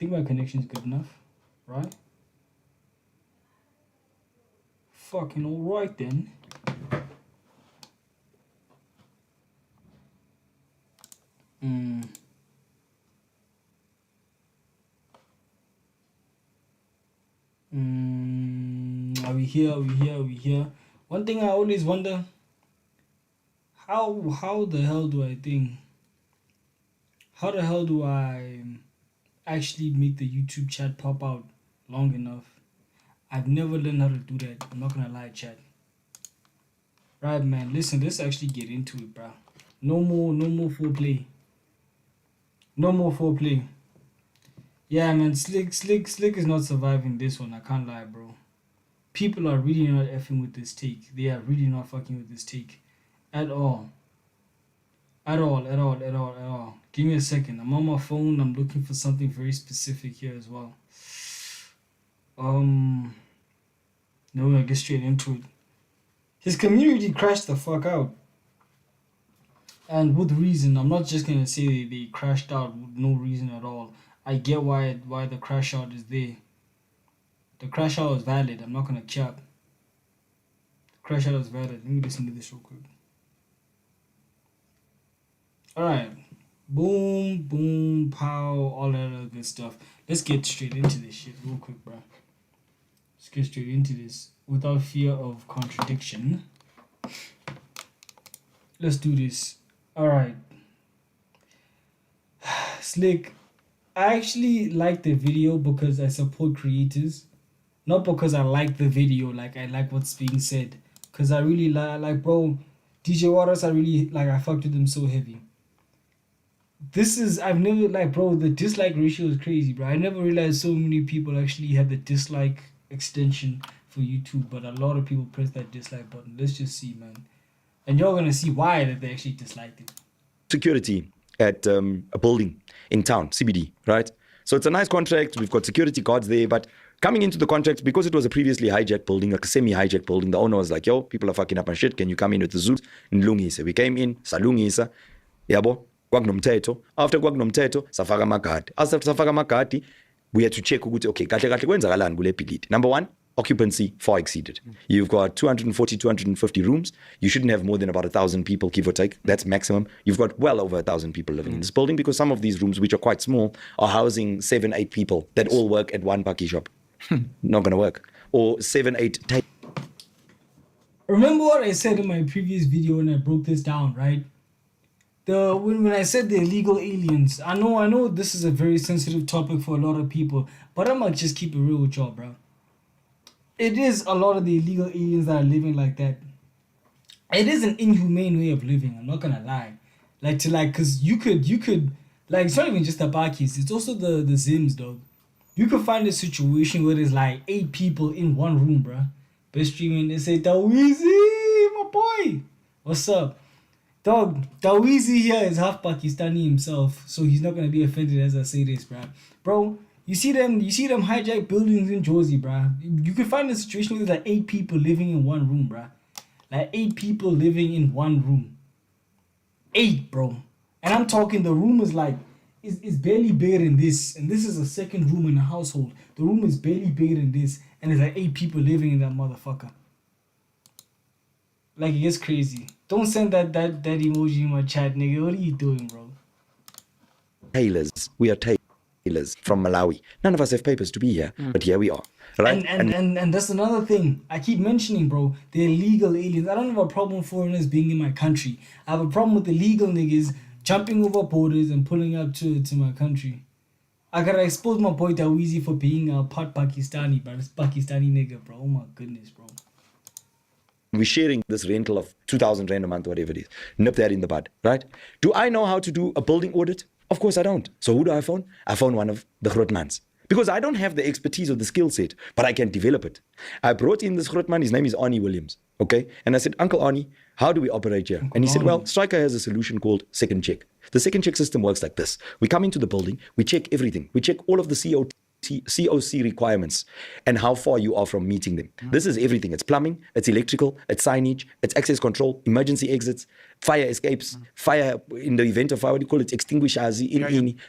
think my connection's good enough, right? Fucking alright then. Are we here? Are we here? Are we here? One thing I always wonder, how the hell do I think? How the hell do I actually make the YouTube chat pop out long enough? I've never learned how to do that. I'm not gonna lie, chat. Right, man. Listen, let's actually get into it, bro. No more foreplay. No more foreplay. Yeah, man. Slik is not surviving this one. I can't lie, bro. People are really not effing with this take. They are really not fucking with this take at all. At all. Give me a second. I'm on my phone. I'm looking for something very specific here as well. No, I get straight into it. His community crashed the fuck out. And with reason. I'm not just gonna say they crashed out with no reason at all. I get why the crash out is there. The crash out is valid. I'm not gonna cap. The crash out is valid. Let me listen to this real quick. Alright. Boom, boom, pow, all that other good stuff. Let's get straight into this shit real quick, bro. Let's get straight into this without fear of contradiction. Let's do this. Alright. Slik, I actually like the video because I support creators. Not because I like the video, like I like what's being said. Because I really like, bro, DJ Warras, I fucked with them so heavy. I've never, like, bro, the dislike ratio is crazy, bro. I never realized so many people actually have the dislike extension for YouTube, but a lot of people press that dislike button. Let's just see, man. And you're gonna see why that they actually disliked it. Security at a building in town, CBD, right? So it's a nice contract. We've got security guards there, but coming into the contract, because it was a previously hijacked building, like a semi-hijacked building, the owner was like, yo, people are fucking up my shit. Can you come in with the zoot? Nlungise. We came in, salungisa. Yabo, kwakunomthetho. After kwakunomthetho, safaka magadi. After safaka magadi, we had to check, okay, kahle kwenzakalani kule bhilidi. Number one, occupancy far exceeded. You've got 240, 250 rooms. You shouldn't have more than about 1,000 people, give or take. That's maximum. You've got well over 1,000 people living in this building because some of these rooms, which are quite small, are housing 7, 8 people that all work at one pakkie shop. Not going to work. Or 7, 8 Remember what I said in my previous video when I broke this down, right? When I said the illegal aliens, I know this is a very sensitive topic for a lot of people, but I'm gonna just keep it real with y'all, bro. It is a lot of the illegal aliens that are living like that. It is an inhumane way of living, I'm not gonna lie. Cause you could like, it's not even just the Bakis, it's also the Zims, dog. You could find a situation where there's like 8 people in one room, bro. Best streaming, they say, Dawizi, my boy. What's up? Dog, Dawizi here is half Pakistani himself, so he's not gonna be offended as I say this, bro. Bro, you see them hijacked buildings in Jersey, bro. You can find a situation where there's like 8 people living in one room, bro. Like 8 people living in one room. 8, bro. And I'm talking the room is like, is barely bigger than this, and this is a second room in a household. The room is barely bigger than this, and there's like 8 people living in that motherfucker. Like, it gets crazy. Don't send that emoji in my chat, nigga. What are you doing, bro? tailors. We are tailors from Malawi. None of us have papers to be here, but here we are. Right? And that's another thing I keep mentioning, bro. The illegal aliens. I don't have a problem with foreigners being in my country. I have a problem with illegal niggas jumping over borders and pulling up to my country. I gotta expose my boy Dawizi for being a part Pakistani, but it's Pakistani nigga, bro. Oh my goodness, bro. We're sharing this rental of 2,000 rand a month, whatever it is. Nip that in the bud, right? Do I know how to do a building audit? Of course I don't. So who do I phone? I phone one of the Grootmans. Because I don't have the expertise or the skill set, but I can develop it. I brought in this Grootman, his name is Arnie Williams, okay? And I said, Uncle Arnie, how do we operate here? And he said, well, Striker has a solution called second check. The second check system works like this. We come into the building, we check everything. We check all of the CO2 COC requirements and how far you are from meeting them. This is everything. It's plumbing, it's electrical, it's signage, it's access control, emergency exits, fire escapes, fire in the event of fire, what do you call it, extinguishers,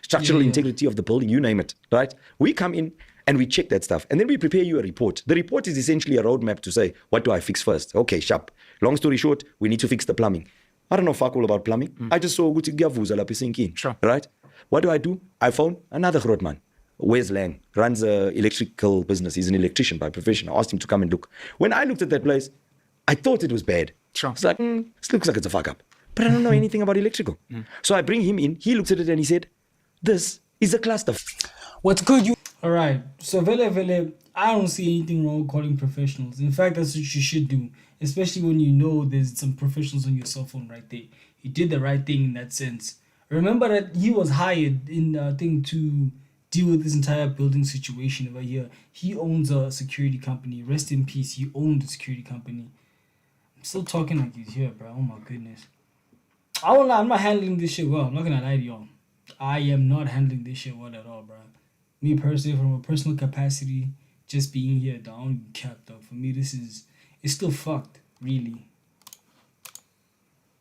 structural integrity of the building, you name it, right? We come in and we check that stuff. And then we prepare you a report. The report is essentially a roadmap to say, what do I fix first? Okay, sharp. Long story short, we need to fix the plumbing. I don't know fuck all about plumbing. I just saw ukuthi kuyavuza lapha esinkin. Sure. Right? What do? I phone another groot man. Wes Lang runs an electrical business. He's an electrician by profession. I asked him to come and look. When I looked at that place, I thought it was bad. Sure. It's like, this looks like it's a fuck up. But I don't know anything about electrical. So I bring him in. He looks at it and he said, this is a cluster. What's good, you? All right. So, Vele, I don't see anything wrong with calling professionals. In fact, that's what you should do, especially when you know there's some professionals on your cell phone right there. He did the right thing in that sense. Remember that he was hired in to deal with this entire building situation over here. He owns a security company. Rest in peace. He owned a security company. I'm still talking like he's here, bro. Oh my goodness. I'm not handling this shit well. I'm not gonna lie to y'all. I am not handling this shit well at all, bro. Me personally, from a personal capacity, just being here, down capped up. For me, it's still fucked, really.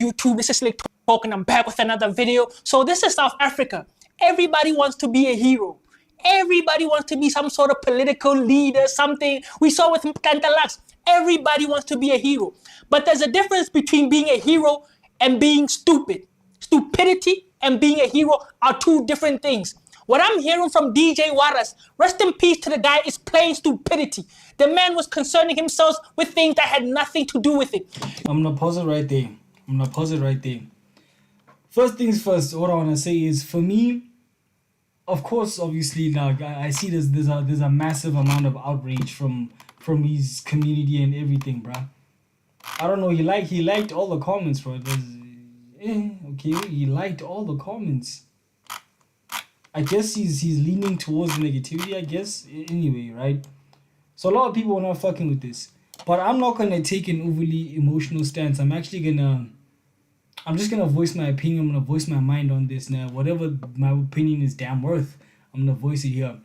YouTube, this is Slik talking. I'm back with another video. So this is South Africa. Everybody wants to be a hero. Everybody wants to be some sort of political leader, something. We saw with Kantalax. Everybody wants to be a hero. But there's a difference between being a hero and being stupid. Stupidity and being a hero are two different things. What I'm hearing from DJ Warras, rest in peace to the guy, is plain stupidity. The man was concerning himself with things that had nothing to do with it. I'm gonna pause it right there. First things first, what I wanna say is, for me, of course, obviously, now I see there's a massive amount of outrage from his community and everything, bruh. I don't know. He liked all the comments, bro. Okay, he liked all the comments. I guess he's leaning towards negativity. I guess anyway, right? So a lot of people are not fucking with this, but I'm not gonna take an overly emotional stance. I'm just gonna voice my opinion. I'm gonna voice my mind on this now. Whatever my opinion is damn worth, I'm gonna voice it here.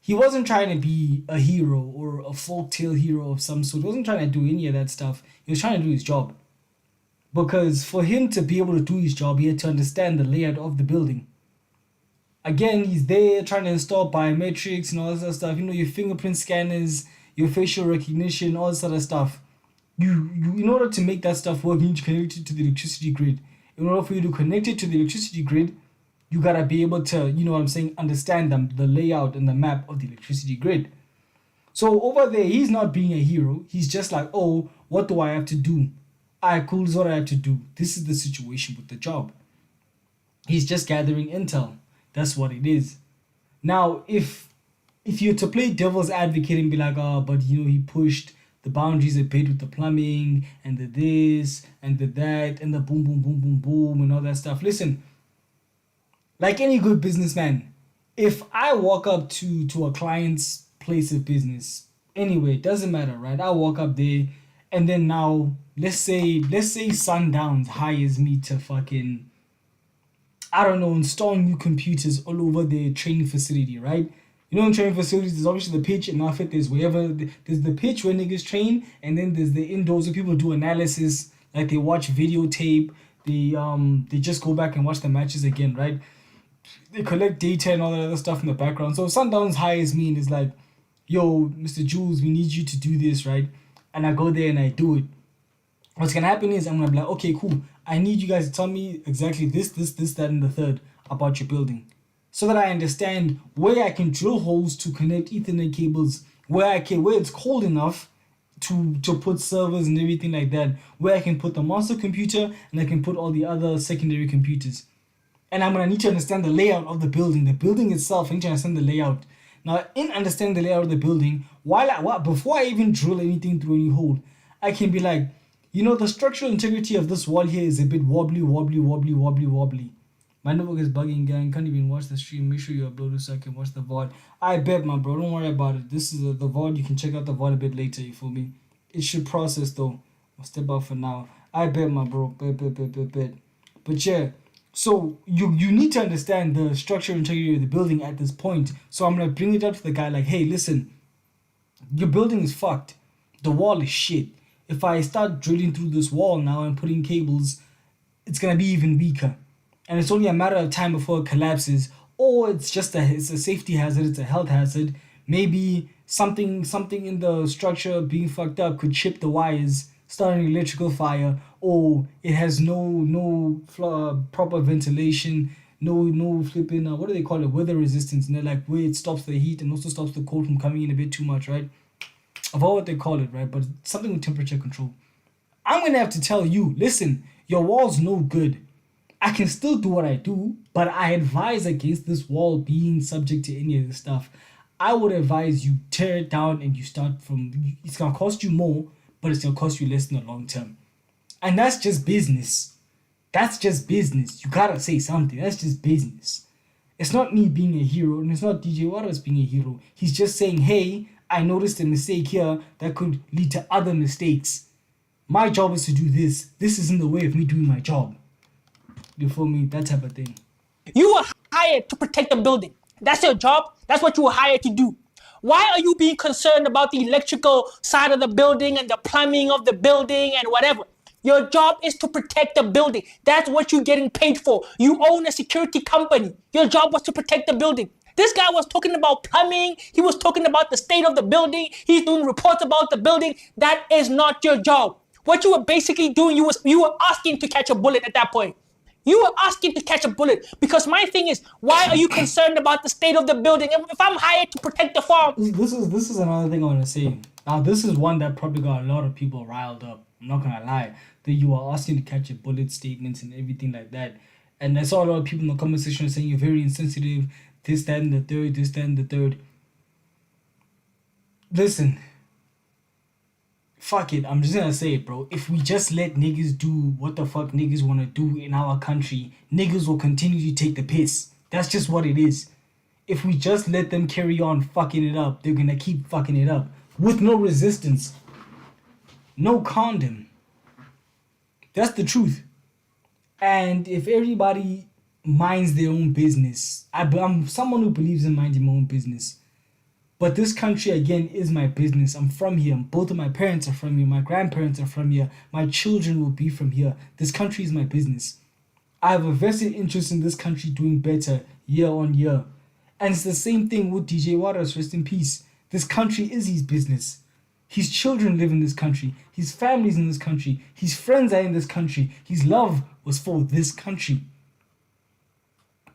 He wasn't trying to be a hero or a folktale hero of some sort. He wasn't trying to do any of that stuff. He was trying to do his job. Because for him to be able to do his job, he had to understand the layout of the building. Again, he's there trying to install biometrics and all this other stuff. You know, your fingerprint scanners, your facial recognition, all this other stuff. You in order to make that stuff work, you need to connect it to the electricity grid. In order for you to connect it to the electricity grid, you gotta be able to, you know what I'm saying, understand the layout and the map of the electricity grid. So over there, he's not being a hero. He's just like, oh, what do I have to do? Alright, cool, this is what I have to do. This is the situation with the job. He's just gathering intel. That's what it is. Now, if you're to play devil's advocate and be like, oh, but you know, he pushed the boundaries a bit with the plumbing and the this and the that and the boom, boom, boom, boom, boom and all that stuff. Listen, like any good businessman, if I walk up to a client's place of business, anyway, it doesn't matter, right? I walk up there and then now, let's say Sundowns hires me to fucking, I don't know, install new computers all over the training facility, right? You know, in training facilities, there's obviously the pitch and outfit. There's the pitch where niggas train, and then there's the indoors where people do analysis, like they watch videotape, they just go back and watch the matches again, right? They collect data and all that other stuff in the background. So Sundowns hires me and is like, yo, Mr. Jules, we need you to do this, right? And I go there and I do it. What's gonna happen is I'm gonna be like, okay, cool. I need you guys to tell me exactly this, that, and the third about your building, so that I understand where I can drill holes to connect Ethernet cables, where it's cold enough to put servers and everything like that, where I can put the master computer and I can put all the other secondary computers. And I'm gonna need to understand the layout of the building itself. I need to understand the layout. Now, in understanding the layout of the building, before I even drill anything through any hole, I can be like, you know, the structural integrity of this wall here is a bit wobbly. My network is bugging, gang. Can't even watch the stream. Make sure you upload it so I can watch the VOD. I bet, my bro. Don't worry about it. This is the VOD. You can check out the VOD a bit later. You feel me? It should process though. I'll step out for now. I bet, my bro. Bet. But yeah, So you need to understand the structure and integrity of the building at this point. So I'm gonna bring it up to the guy like, hey, listen, your building is fucked. The wall is shit. If I start drilling through this wall now and putting cables, it's gonna be even weaker. And it's only a matter of time before it collapses. Or it's a safety hazard, it's a health hazard. Maybe something in the structure being fucked up could chip the wires, start an electrical fire, or it has proper ventilation, no flipping what do they call it, weather resistance, and they're like where it stops the heat and also stops the cold from coming in a bit too much, right? I forgot what they call it, right? But it's something with temperature control. I'm gonna have to tell you, listen, your wall's no good. I can still do what I do, but I advise against this wall being subject to any of this stuff. I would advise you tear it down and you start from. It's gonna cost you more, but it's gonna cost you less in the long term. And that's just business. That's just business. You gotta say something. That's just business. It's not me being a hero, and it's not DJ Warras being a hero. He's just saying, hey, I noticed a mistake here that could lead to other mistakes. My job is to do this. This is in the way of me doing my job. You feel me? That type of thing. You were hired to protect the building. That's your job. That's what you were hired to do. Why are you being concerned about the electrical side of the building and the plumbing of the building and whatever? Your job is to protect the building. That's what you're getting paid for. You own a security company. Your job was to protect the building. This guy was talking about plumbing. He was talking about the state of the building. He's doing reports about the building. That is not your job. What you were basically doing, you were asking to catch a bullet at that point. You were asking to catch a bullet because my thing is, why are you concerned about the state of the building? If I'm hired to protect the farm, This is another thing I want to say. Now, this is one that probably got a lot of people riled up. I'm not gonna lie. That you are asking to catch a bullet statements and everything like that. And I saw a lot of people in the comment section saying you're very insensitive, this, that, and the third, this, that, and the third. Listen. Fuck it, I'm just gonna say it, bro. If we just let niggas do what the fuck niggas wanna do in our country, niggas will continue to take the piss. That's just what it is. If we just let them carry on fucking it up, they're gonna keep fucking it up. With no resistance. No condom. That's the truth. And if everybody minds their own business, I'm someone who believes in minding my own business. But this country, again, is my business. I'm from here. Both of my parents are from here. My grandparents are from here. My children will be from here. This country is my business. I have a vested interest in this country doing better year on year. And it's the same thing with DJ Warras, rest in peace. This country is his business. His children live in this country. His family's in this country. His friends are in this country. His love was for this country.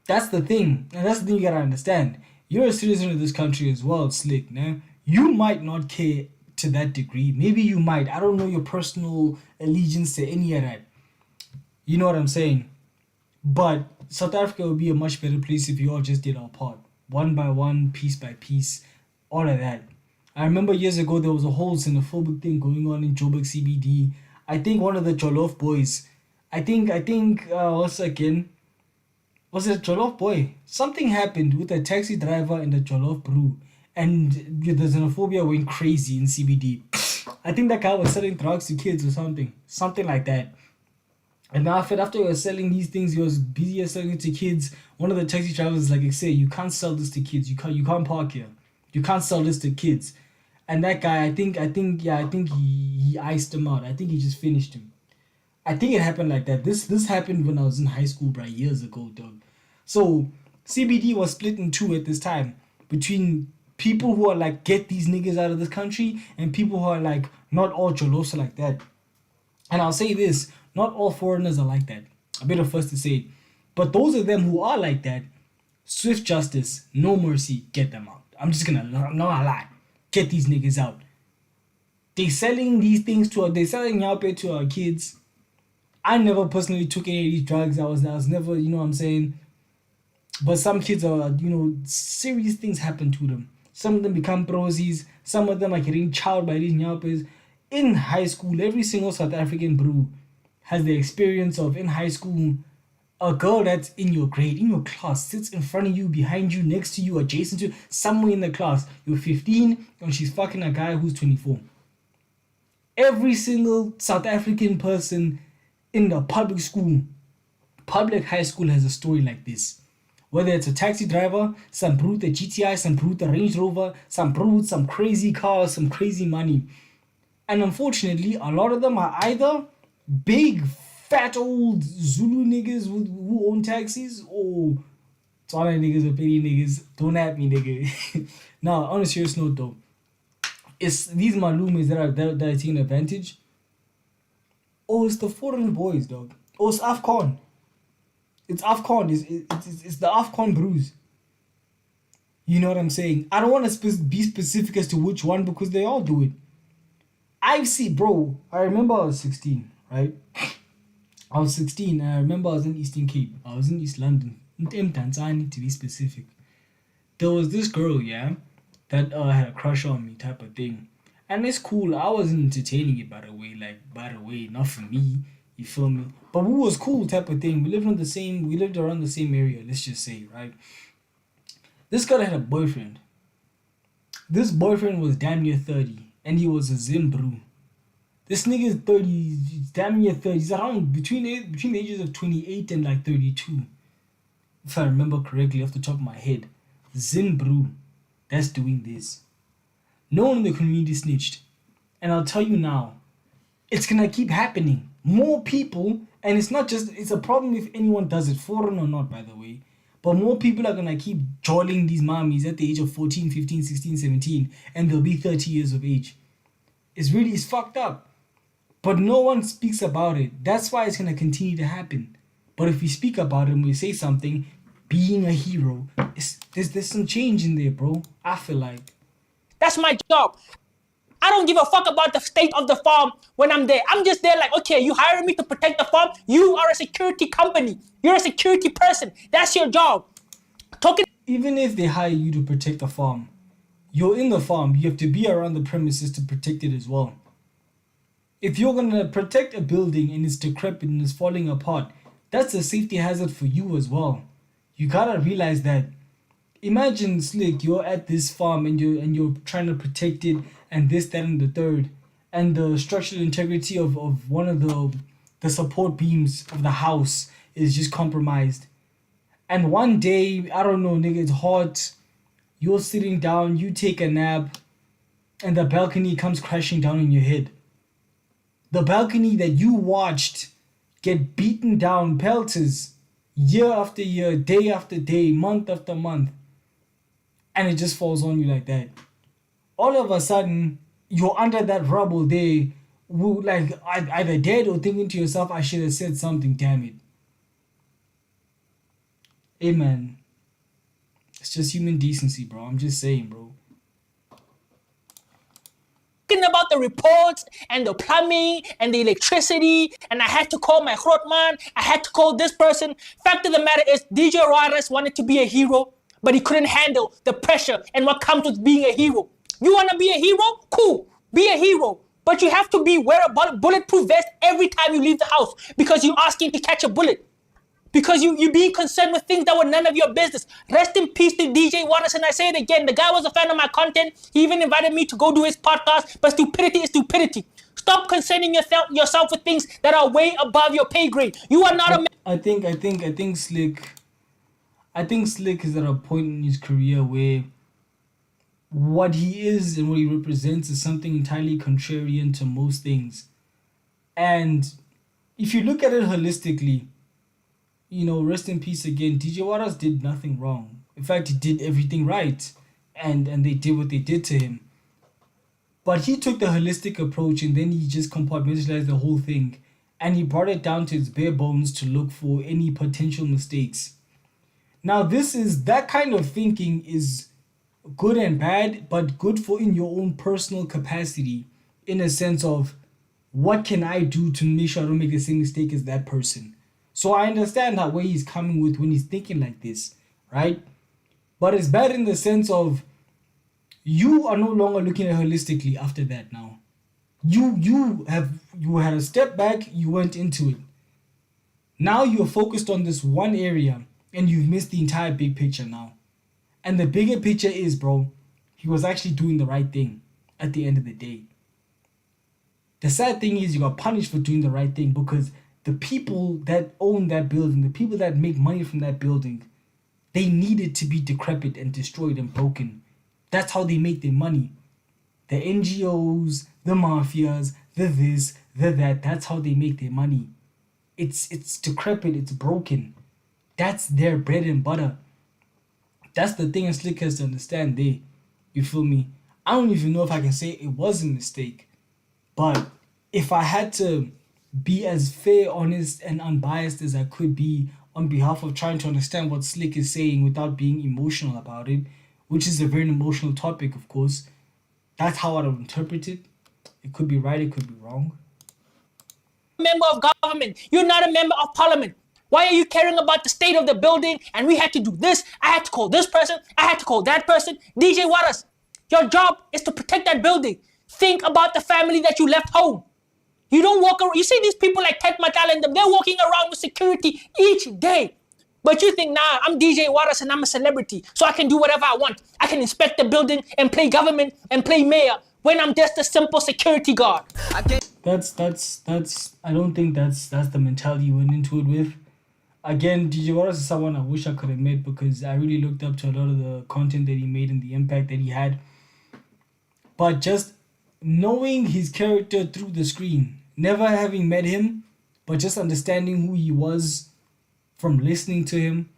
That's the thing. And that's the thing you gotta understand. You're a citizen of this country as well, Slik, nah? You might not care to that degree. Maybe you might. I don't know your personal allegiance to any of that. You know what I'm saying? But South Africa would be a much better place if you all just did our part. One by one, piece by piece, all of that. I remember years ago there was a whole xenophobic thing going on in Joburg CBD. I think one of the Jollof boys, what's again? Was it a Jollof boy? Something happened with a taxi driver and a Jollof brew. And the xenophobia went crazy in CBD. I think that guy was selling drugs to kids or something. Something like that. And after he was selling these things, he was busy selling it to kids. One of the taxi drivers was like, say, you can't sell this to kids. You can't park here. You can't sell this to kids. And that guy, I think he iced him out. I think he just finished him. I think it happened like that. This happened when I was in high school, bro, years ago, dog. So CBD was split in two at this time between people who are like, get these niggas out of this country, and people who are like, not all Jolos are like that. And I'll say this, not all foreigners are like that. I'm better first to say it. But those of them who are like that, swift justice, no mercy, get them out. I'm not gonna lie. Get these niggas out. They selling these things they selling Yaupe to our kids. I never personally took any of these drugs. I was never, you know what I'm saying? But some kids are, serious things happen to them. Some of them become prosies. Some of them are getting chowed by these Nyaupes. In high school, every single South African brew has the experience of, in high school, a girl that's in your grade, in your class, sits in front of you, behind you, next to you, adjacent to you, somewhere in the class. You're 15 and she's fucking a guy who's 24. Every single South African person in the public school public high school has a story like this. Whether it's a taxi driver, some brute a GTI, some brute a Range Rover, some brute, some crazy cars, some crazy money. And unfortunately, a lot of them are either big, fat old Zulu niggas who own taxis, or Tswana niggas or petty niggas. Don't at me, nigga. Now, on a serious note though, it's these malumes that are taking advantage. Oh, it's the foreign boys, dog. Oh, it's AFCON. It's AFCON. It's the AFCON bruise. You know what I'm saying? I don't want to be specific as to which one because they all do it. I see, bro. I remember I was 16, right? I was 16 and I remember I was in Eastern Cape. I was in East London. In Tanzania, to be specific. There was this girl, yeah, that had a crush on me type of thing. And it's cool. I wasn't entertaining it, by the way, not for me. You feel me? But we was cool type of thing. We lived around the same area, let's just say, right? This girl had a boyfriend. This boyfriend was damn near 30. And he was a Zimbru. This nigga is 30, he's damn near 30. He's around between the ages of 28 and like 32. If I remember correctly off the top of my head. Zimbru, that's doing this. No one in the community snitched. And I'll tell you now, it's gonna keep happening. More people, and it's a problem if anyone does it, foreign or not, by the way. But more people are gonna keep joining these mommies at the age of 14, 15, 16, 17, and they'll be 30 years of age. It's fucked up. But no one speaks about it. That's why it's gonna continue to happen. But if we speak about it and we say something, being a hero, there's some change in there, bro. I feel like. That's my job. I don't give a fuck about the state of the farm when I'm there. I'm just there like, okay, you hired me to protect the farm. You are a security company. You're a security person. That's your job. Even if they hire you to protect the farm, you're in the farm. You have to be around the premises to protect it as well. If you're going to protect a building and it's decrepit and it's falling apart, that's a safety hazard for you as well. You gotta realize that. Imagine, Slik, you're at this farm and you're trying to protect it and this, that, and the third. And the structural integrity of one of the support beams of the house is just compromised. And one day, I don't know, nigga, it's hot. You're sitting down, you take a nap, and the balcony comes crashing down on your head. The balcony that you watched get beaten down, pelters, year after year, day after day, month after month. And it just falls on you like that. All of a sudden, you're under that rubble there, like either dead or thinking to yourself, I should have said something, damn it. Hey man, it's just human decency, bro. I'm just saying, bro. About the reports and the plumbing and the electricity, and I had to call my Grootman, I had to call this person. Fact of the matter is, DJ Warras wanted to be a hero, but he couldn't handle the pressure and what comes with being a hero. You want to be a hero? Cool, be a hero. But you have to wear a bulletproof vest every time you leave the house because you're asking to catch a bullet. Because you're being concerned with things that were none of your business. Rest in peace to DJ Warras, and I say it again. The guy was a fan of my content. He even invited me to go do his podcast. But stupidity is stupidity. Stop concerning yourself with things that are way above your pay grade. You are not I think Slik is at a point in his career where what he is and what he represents is something entirely contrarian to most things. And if you look at it holistically, you know, rest in peace again, DJ Warras did nothing wrong. In fact, he did everything right. And they did what they did to him. But he took the holistic approach and then he just compartmentalized the whole thing. And he brought it down to its bare bones to look for any potential mistakes. Now, that kind of thinking is good and bad, but good for in your own personal capacity, in a sense of, what can I do to make sure I don't make the same mistake as that person? So I understand where he's coming with when he's thinking like this, right? But it's bad in the sense of, you are no longer looking at it holistically after that now. You had a step back, you went into it. Now you're focused on this one area and you've missed the entire big picture now. And the bigger picture is, bro, he was actually doing the right thing at the end of the day. The sad thing is you got punished for doing the right thing because the people that own that building, the people that make money from that building, they need it to be decrepit and destroyed and broken. That's how they make their money. The NGOs, the mafias, the this, the that, that's how they make their money. It's decrepit, it's broken. That's their bread and butter. That's the thing Slik has to understand there. You feel me? I don't even know if I can say it was a mistake. But if I had to be as fair, honest, and unbiased as I could be on behalf of trying to understand what Slik is saying without being emotional about it, which is a very emotional topic, of course, that's how I would interpret it. It could be right, it could be wrong. Member of government. You're not a member of parliament. Why are you caring about the state of the building? And we had to do this. I had to call this person. I had to call that person. DJ Warras, your job is to protect that building. Think about the family that you left home. You don't walk around. You see these people like Ted Matal and them. They're walking around with security each day. But you think, nah, I'm DJ Warras and I'm a celebrity, so I can do whatever I want. I can inspect the building and play government and play mayor when I'm just a simple security guard. That's I don't think that's the mentality you went into it with. Again, DJ Warras is someone I wish I could have met because I really looked up to a lot of the content that he made and the impact that he had. But just knowing his character through the screen, never having met him, but just understanding who he was from listening to him,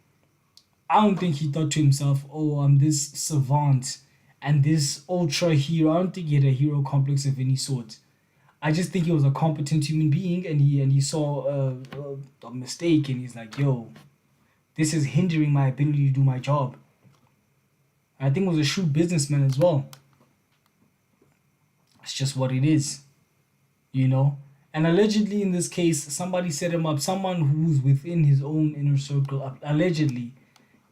I don't think he thought to himself, oh, I'm this savant and this ultra hero. I don't think he had a hero complex of any sort. I just think he was a competent human being, and he saw a mistake, and he's like, yo, this is hindering my ability to do my job. I think he was a shrewd businessman as well. It's just what it is, you know? And allegedly in this case, somebody set him up, someone who's within his own inner circle, allegedly.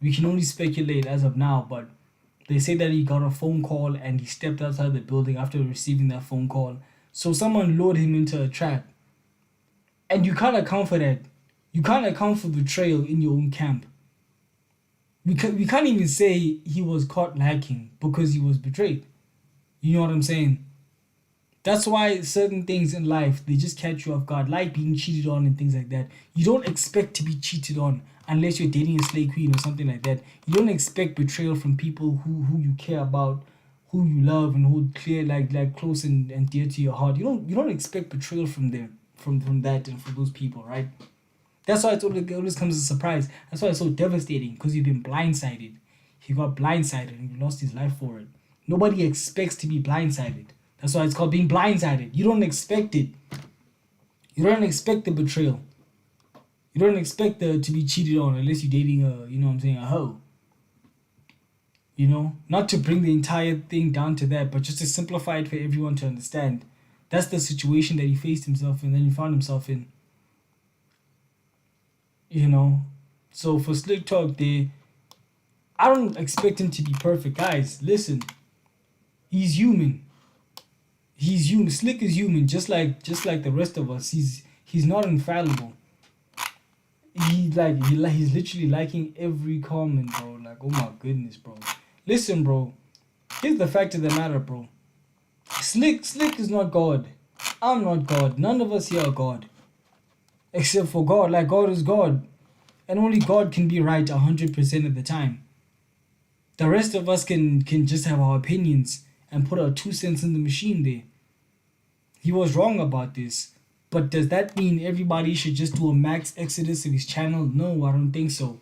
We can only speculate as of now, but they say that he got a phone call and he stepped outside the building after receiving that phone call. So someone lured him into a trap. And you can't account for that. You can't account for betrayal in your own camp. We can't even say he was caught lacking because he was betrayed. You know what I'm saying? That's why certain things in life, they just catch you off guard, like being cheated on and things like that. You don't expect to be cheated on unless you're dating a slave queen or something like that. You don't expect betrayal from people who you care about, who you love and hold clear, like close and dear to your heart. You don't expect betrayal from them, from that and from those people, right? That's why it always comes as a surprise. That's why it's so devastating, because you've been blindsided. He got blindsided and he lost his life for it. Nobody expects to be blindsided. That's why it's called being blindsided. You don't expect it. You don't expect the betrayal. You don't expect to be cheated on unless you're dating a hoe. You know, not to bring the entire thing down to that, but just to simplify it for everyone to understand. That's the situation that he faced himself in, and then he found himself in. You know, so for Slik Talk there, I don't expect him to be perfect. Guys, listen, he's human. He's human. Slik is human, just like the rest of us. He's not infallible. He's literally liking every comment, bro. Like, oh my goodness, bro. Listen, bro. Here's the fact of the matter, bro. Slik is not God. I'm not God. None of us here are God. Except for God. Like, God is God. And only God can be right 100% of the time. The rest of us can just have our opinions and put our 2 cents in the machine there. He was wrong about this. But does that mean everybody should just do a max exodus of his channel? No, I don't think so.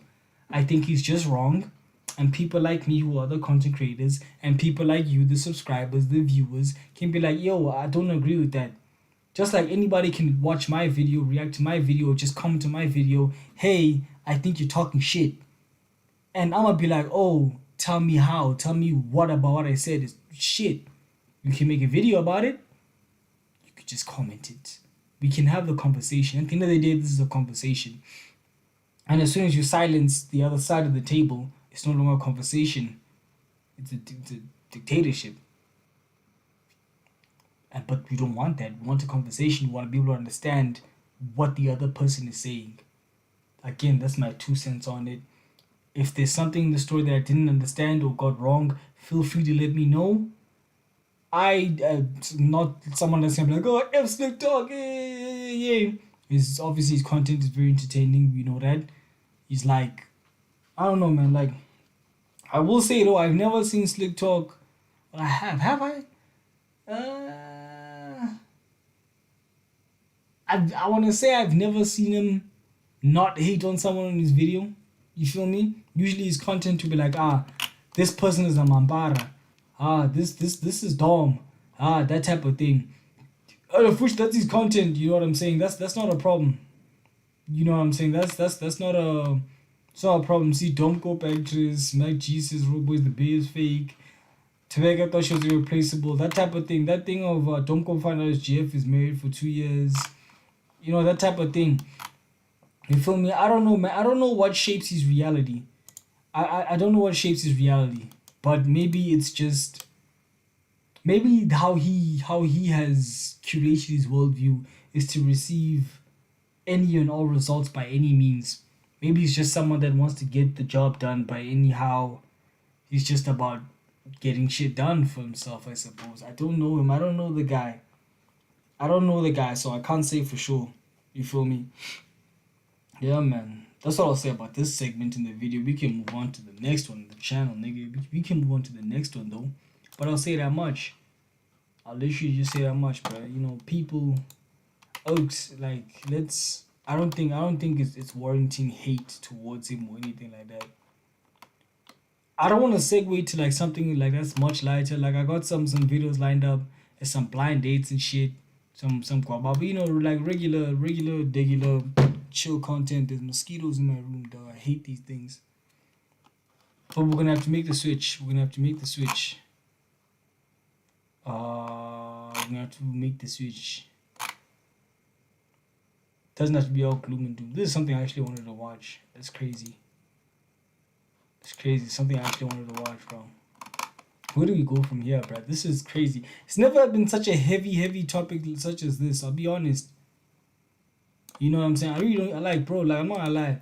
I think he's just wrong. And people like me who are the content creators, and people like you, the subscribers, the viewers, can be like, yo, I don't agree with that. Just like anybody can watch my video, react to my video, just comment to my video, hey, I think you're talking shit. And I'm gonna be like, oh, tell me how. Tell me what about what I said is shit. You can make a video about it. You could just comment it. We can have the conversation. At the end of the day, this is a conversation. And as soon as you silence the other side of the table, it's no longer a conversation. It's a dictatorship. But we don't want that. We want a conversation. We want to be able to understand what the other person is saying. Again, that's my 2 cents on it. If there's something in the story that I didn't understand or got wrong, feel free to let me know. I not someone that's gonna be like, oh, F Slik Talk, yeah. His content is very entertaining. We know that. He's like, I don't know, man. Like, I will say though, I've never seen Slik talk. I have I? I want to say I've never seen him not hate on someone in his video. You feel me? Usually his content to be like, this person is a mambara. This is Dom. That type of thing. Which that's his content. You know what I'm saying? That's not a problem. You know what I'm saying? That's not a it's not a problem. See, Dom go actress, Mac Jesus, Roboys, the Bay is fake. Tavega thought she was irreplaceable. That type of thing. That thing of Dom go find out his GF is married for 2 years. You know, that type of thing. You feel me? I don't know, man. I don't know what shapes his reality. I don't know what shapes his reality. But maybe it's just maybe how he has curated his worldview is to receive any and all results by any means. Maybe he's just someone that wants to get the job done by anyhow. He's just about getting shit done for himself, I suppose. I don't know him. I don't know the guy. So I can't say for sure. You feel me? Yeah, man. That's what I'll say about this segment in the video. We can move on to the next one, the channel, nigga. We can move on to the next one, though. But I'll say that much. I'll literally just say that much, bro. You know, people, Oaks, like, let's. I don't think it's warranting hate towards him or anything like that. I don't want to segue to like something like that's much lighter. Like I got some videos lined up, and some blind dates and shit. Some guava, but you know, like regular chill content. There's mosquitoes in my room, though. I hate these things. But we're gonna have to make the switch. We're gonna have to make the switch. Doesn't have to be all gloom and doom. This is something I actually wanted to watch. That's crazy. It's crazy. Something I actually wanted to watch, bro. Where do we go from here, bro? This is crazy. It's never been such a heavy topic such as this. I'll be honest. You know what I'm saying? I really don't. I'm not gonna lie.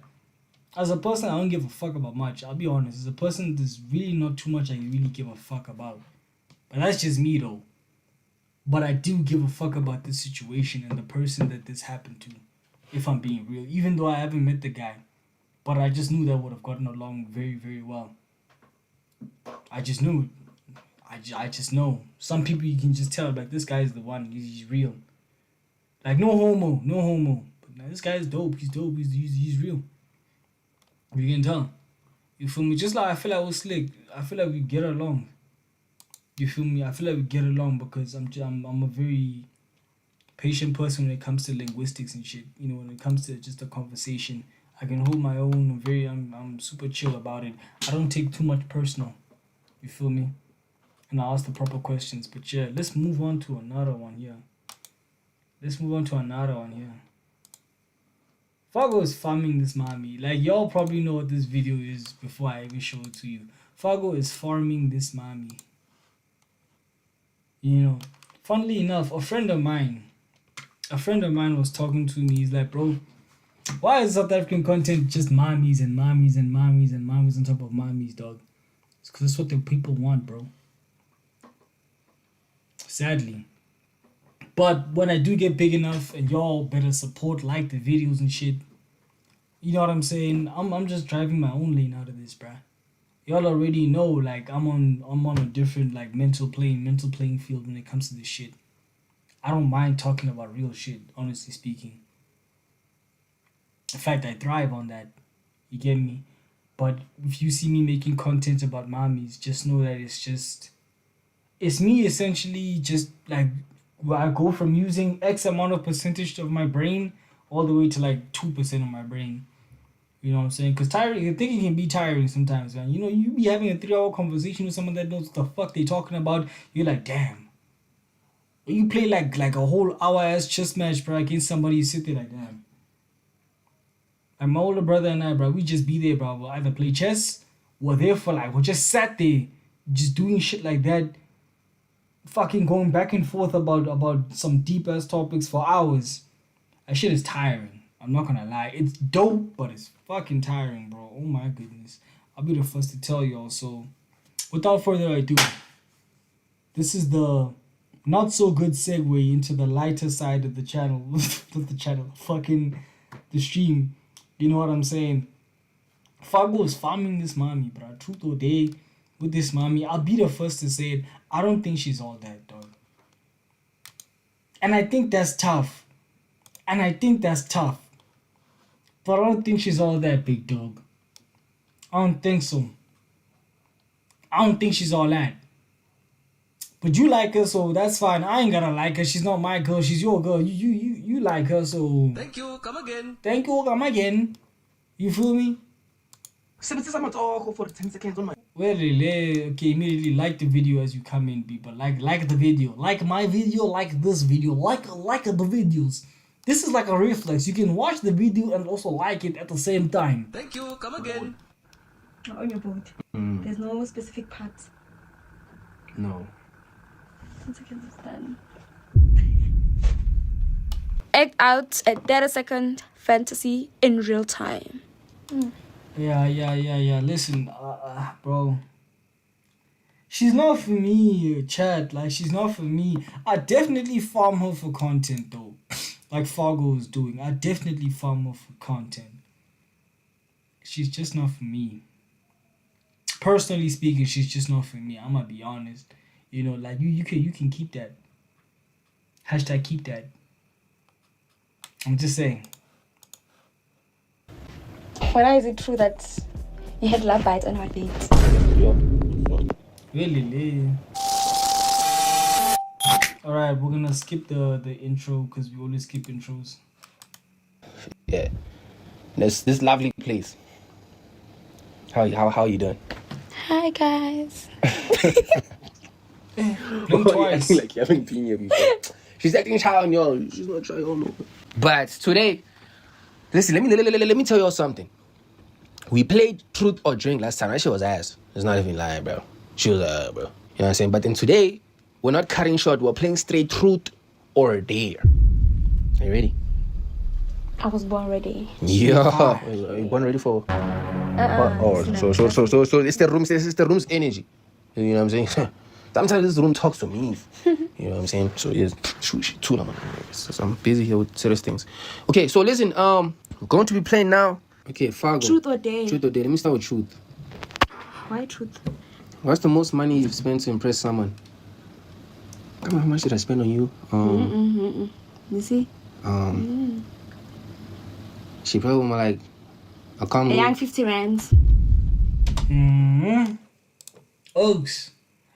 As a person, I don't give a fuck about much. I'll be honest. As a person, there's really not too much I really give a fuck about. But that's just me, though. But I do give a fuck about this situation and the person that this happened to. If I'm being real. Even though I haven't met the guy. But I just knew that would have gotten along very, very well. I just knew it. I just know. Some people you can just tell, like, this guy is the one. He's real. Like, no homo. But now, this guy is dope. He's dope. He's real. You can tell. You feel me? Just like I feel like with Slik. I feel like we get along. You feel me? I feel like we get along because I'm a very patient person when it comes to linguistics and shit. You know, when it comes to just a conversation, I can hold my own. I'm super chill about it. I don't take too much personal. You feel me? And I ask the proper questions. But yeah, let's move on to another one here. Fargo is farming this mommy. Like, y'all probably know what this video is before I even show it to you. Fargo is farming this mommy. You know, funnily enough, a friend of mine was talking to me. He's like, bro, why is South African content just mommies and mommies and mommies and mommies on top of mommies, dog? It's because that's what the people want, bro. Sadly. But when I do get big enough and y'all better support, like the videos and shit, you know what I'm saying? I'm just driving my own lane out of this, bruh. Y'all already know, like, I'm on a different, like, mental playing field when it comes to this shit. I don't mind talking about real shit, honestly speaking. In fact, I thrive on that. You get me? But if you see me making content about mommies, just know that it's me essentially just, like, where I go from using X amount of percentage of my brain all the way to, like, 2% of my brain. You know what I'm saying? Because thinking can be tiring sometimes, man. You know, you be having a 3-hour conversation with someone that knows what the fuck they talking about. You're like, damn. When you play like a whole hour-ass chess match, bro, against somebody, you sit there like, damn. Like my older brother and I, bro, we just be there, bro. We'll either play chess, we're there for like, we just sat there, just doing shit like that. Fucking going back and forth about some deep-ass topics for hours. That shit is tiring. I'm not gonna lie. It's dope, but it's fucking tiring, bro. Oh my goodness. I'll be the first to tell y'all. So, without further ado, this is the not so good segue into the lighter side of the channel. The stream. You know what I'm saying? Fargo is farming this mommy, bro. Truth or dare with this mommy. I'll be the first to say it. I don't think she's all that, dog. And I think that's tough. But I don't think she's all that, big dog. I don't think so. I don't think she's all that. But you like her, so that's fine. I ain't gonna like her. She's not my girl. She's your girl. You like her, so... Thank you, come again. Thank you, come again. You feel me? Sebenzisa matsogo for 10 seconds on my... Well, okay, immediately like the video as you come in, people. Like the video. Like my video, like this video. Like the videos. This is like a reflex. You can watch the video and also like it at the same time. Thank you, come again. On your boat. There's no specific part. No. 10 seconds is done. Act out a 30-second fantasy in real time. Yeah. Listen, bro. She's not for me, chat. Like, she's not for me. I definitely farm her for content, though. Like Fargo is doing. I definitely farm her for content. She's just not for me. Personally speaking, she's just not for me. I'm gonna be honest. You know, like you can keep that. Hashtag keep that. I'm just saying. Why is it true that you had love bites on our date? Really? Alright, we're gonna skip the intro because we always skip intros. Yeah. This lovely place. How you doing? Hi guys. Blink twice. Like you haven't been here before. She's acting shy on y'all. She's not shy on no. But today, listen, let me tell y'all something. We played Truth or Drink last time. That shit was ass. It's not even lying, bro. She was bro. You know what I'm saying? But then today, we're not cutting short. We're playing straight Truth or Dare. Are you ready? I was born ready. Yeah. Are you born ready for? So it's the room's energy. You know what I'm saying? Sometimes this room talks to me. You know what I'm saying? So yes, shoot, I'm busy here with serious things. Okay, so listen, we're going to be playing now. Okay, Fargo. Truth or dare? Truth or dare. Let me start with truth. Why truth? What's the most money you've spent to impress someone? Come on, how much did I spend on you? You see? She probably was like, I can't A young 50 rands. Oaks,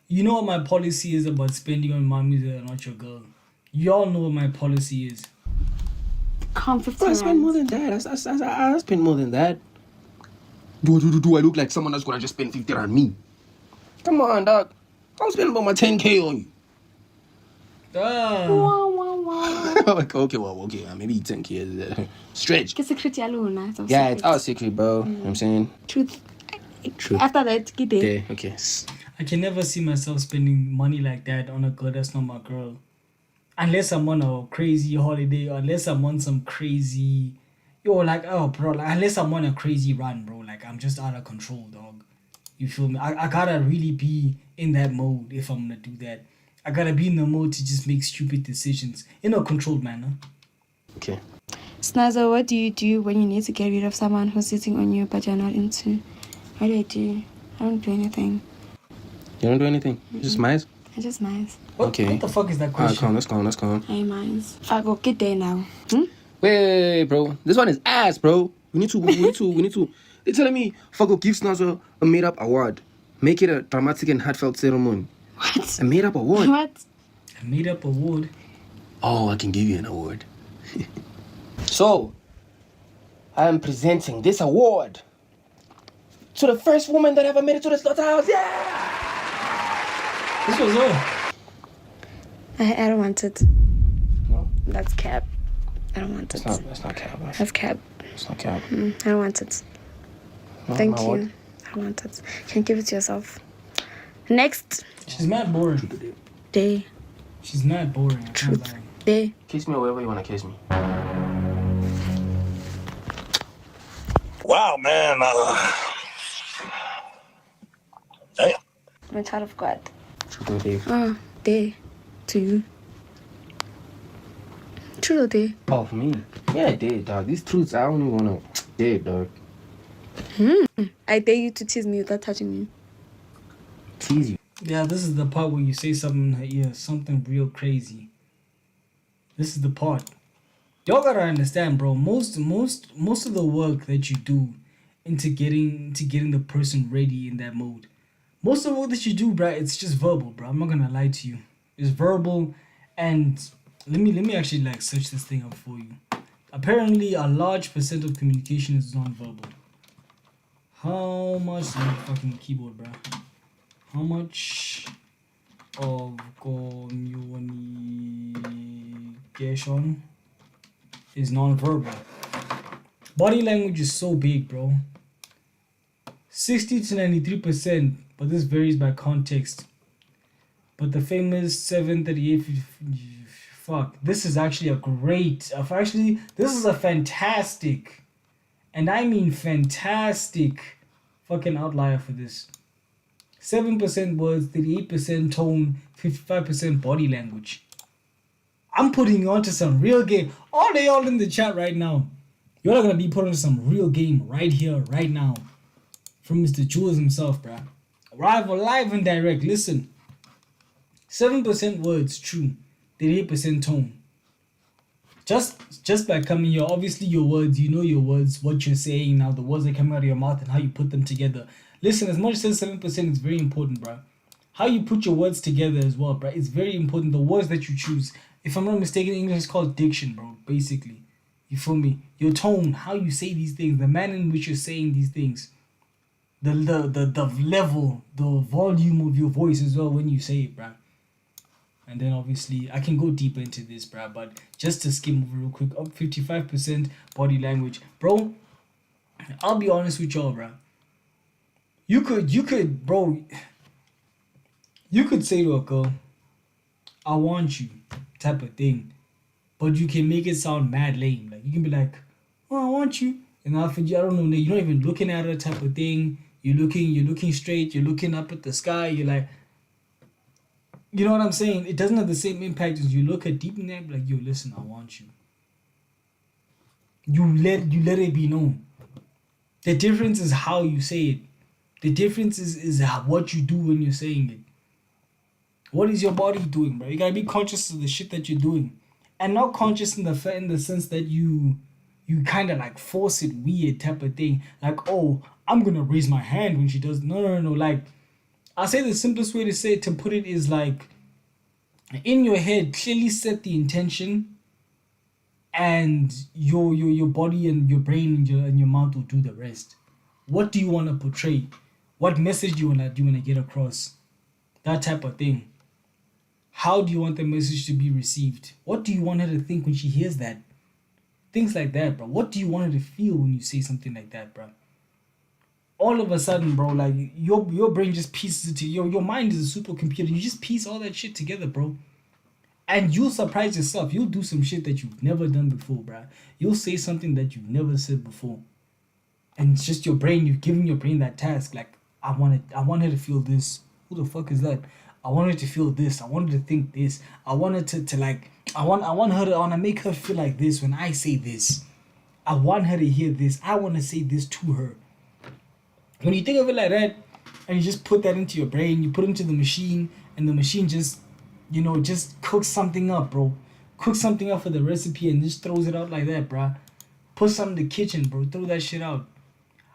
you know what my policy is about spending on mommies that are not your girl. Y'all know what my policy is. Come 50 I rands. spend more than that. I spend more than that. Do I look like someone that's gonna just spend 50 on me? Come on, dog. I'll spend about my 10K on you. Wow, wow, wow. Okay, maybe 10K is stretch. It's a secret, Luna. Yeah, it's our secret, bro. You know what I'm saying? Truth. Truth. After that, get there. Okay, okay. I can never see myself spending money like that on a girl that's not my girl. Unless I'm on a crazy holiday, or unless I'm on some crazy... unless I'm on a crazy run, bro. Like, I'm just out of control, dog. You feel me? I gotta really be in that mode if I'm gonna do that. I gotta be in the mode to just make stupid decisions in a controlled manner. Okay. Snazzo, what do you do when you need to get rid of someone who's sitting on you but you're not into? What do I do? I don't do anything. You don't do anything? You just mice? I just nice. What the fuck is that Alright, question? let's go. Hey, mice. Fargo, get there now. Wait, bro. This one is ass, bro. We need to. They're telling me, Fargo, give Snazzo a made-up award. Make it a dramatic and heartfelt ceremony. What? A made-up award? What? A made-up award? Oh, I can give you an award. So, I am presenting this award to the first woman that ever made it to the slaughterhouse. Yeah! This was all. I don't want it. No, That's cap. I don't want it. that's not cap. That's cap. It's not cap. I don't want it. No, Thank my you. award. I don't want it. Can you give it to yourself? Next She's mad boring. day. She's mad boring. I can't lie. Day. Kiss me wherever you want to kiss me. Wow, man. Damn. I'm a child of God. Truth or dare? Oh, day. to you? True or dare? Oh, for me? Yeah, dead, dog. These truths, I don't even wanna. Dead, dog. I dare you to tease me without touching me. Tease you. Yeah, this is the part where you say something in her ear, something real crazy. This is the part. Y'all gotta understand, bro. Most of the work that you do into getting the person ready in that mode. Most of the work that you do, bro, it's just verbal, bro. I'm not gonna lie to you. It's verbal, and let me actually like search this thing up for you. Apparently, a large percent of communication is non-verbal. How much? Fucking keyboard, bro. How much of communication is non-verbal? Body language is so big, bro. 60 to 93%, but this varies by context. But the famous 738, fuck, this is actually a great, this is a fantastic, and I mean fantastic, fucking outlier for this. 7% words, 38% tone, 55% body language. I'm putting you onto some real game. All they all in the chat right now. You're not gonna be put on some real game right here, right now. From Mr. Jules himself, bruh. Rival live and direct. Listen. 7% words, true. 38% tone. Just by coming here, obviously your words, you know your words, what you're saying now, the words that come out of your mouth and how you put them together. Listen, as much as 7%, it's very important, bruh. How you put your words together as well, bruh. It's very important. The words that you choose. If I'm not mistaken, English is called diction, bro, basically. You feel me? Your tone, how you say these things, the manner in which you're saying these things. The level, the volume of your voice as well when you say it, bruh. And then obviously, I can go deeper into this, bruh, but just to skim over real quick, up 55% body language. Bro, I'll be honest with y'all, bruh. You could say to a girl, I want you, type of thing. But you can make it sound mad lame. Like, you can be like, oh, I want you. And after you, I don't know, you're not even looking at her type of thing. You're looking straight, you're looking up at the sky, you're like, you know what I'm saying? It doesn't have the same impact as you look at deep in there, like, yo, listen, I want you. You let it be known. The difference is how you say it. The difference is what you do when you're saying it. What is your body doing, bro? You gotta be conscious of the shit that you're doing. And not conscious in the sense that you kind of like force it weird type of thing. Like, oh, I'm gonna raise my hand when she does. No. Like, I'll say the simplest way to put it is like, in your head, clearly set the intention, and your body and your brain and your mouth will do the rest. What do you want to portray? What message do you want to get across? That type of thing. How do you want the message to be received? What do you want her to think when she hears that? Things like that, bro. What do you want her to feel when you say something like that, bro? All of a sudden, bro, like your brain just pieces it to your mind is a supercomputer. You just piece all that shit together, bro. And you'll surprise yourself. You'll do some shit that you've never done before, bro. You'll say something that you've never said before. And it's just your brain, you've given your brain that task. Like, I want her to feel this. Who the fuck is that? I want her to feel this. I want her to think this. I want her to like, I want to make her feel like this when I say this. I want her to hear this. I want to say this to her. When you think of it like that, and you just put that into your brain, you put it into the machine, and the machine just, just cooks something up, bro. Cooks something up for the recipe and just throws it out like that, bro. Put something in the kitchen, bro. Throw that shit out.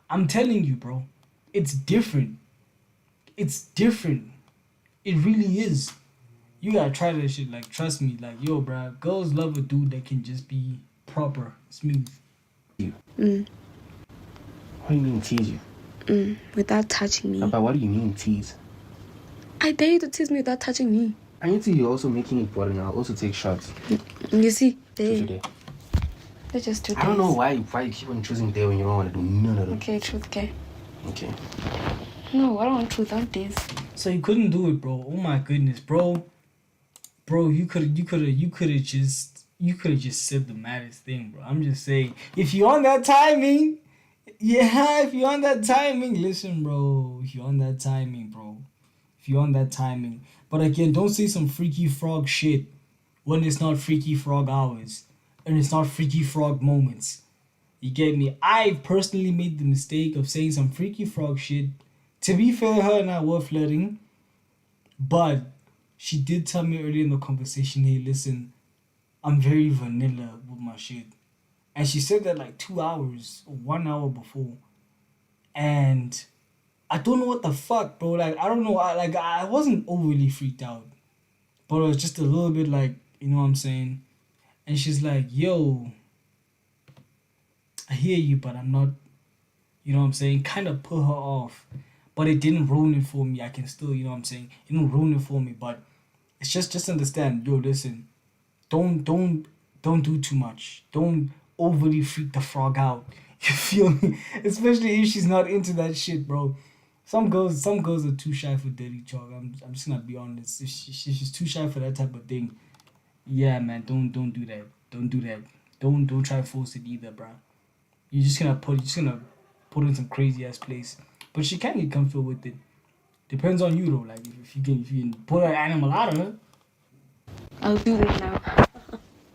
I'm telling you, bro. It's different. It's different. It really is. You gotta try that shit. Like, trust me. Like, yo, bro. Girls love a dude that can just be proper, smooth. What do you mean tease you? Without touching me. But what do you mean tease? I dare you to tease me without touching me. I need to you're also making it boring. I'll also take shots. You see, Truth or there. dare? Let's just do I don't know why you keep on choosing dare when you don't want to do none of them. Okay, truth, okay. Okay. No, I don't want truth. I want this. So you couldn't do it, bro. Oh my goodness, bro. Bro, you could have just said the maddest thing, bro. I'm just saying, if you're on that timing, listen, bro. If you're on that timing, But again, don't say some freaky frog shit when it's not freaky frog hours and it's not freaky frog moments. You get me? I personally made the mistake of saying some freaky frog shit. To be fair, her and I were flirting, but she did tell me earlier in the conversation, hey, listen, I'm very vanilla with my shit. And she said that like 2 hours or 1 hour before. And I don't know what the fuck, bro. Like, I don't know. I wasn't overly freaked out. But it was just a little bit like, you know what I'm saying? And she's like, yo, I hear you, but I'm not, you know what I'm saying? Kind of put her off. But it didn't ruin it for me. I can still, you know what I'm saying? It didn't ruin it for me. But it's just understand, yo, listen. Don't do too much. Don't overly freak the frog out. You feel me? Especially if she's not into that shit, bro. Some girls are too shy for dirty talk. I'm just gonna be honest. If she's too shy for that type of thing, yeah, man, don't do that. Don't do that. Don't try to force it either, bro. You're just gonna put in some crazy ass place. But she can get comfortable with it. Depends on you though. Like if you can pull an animal out of her. I'll do that now.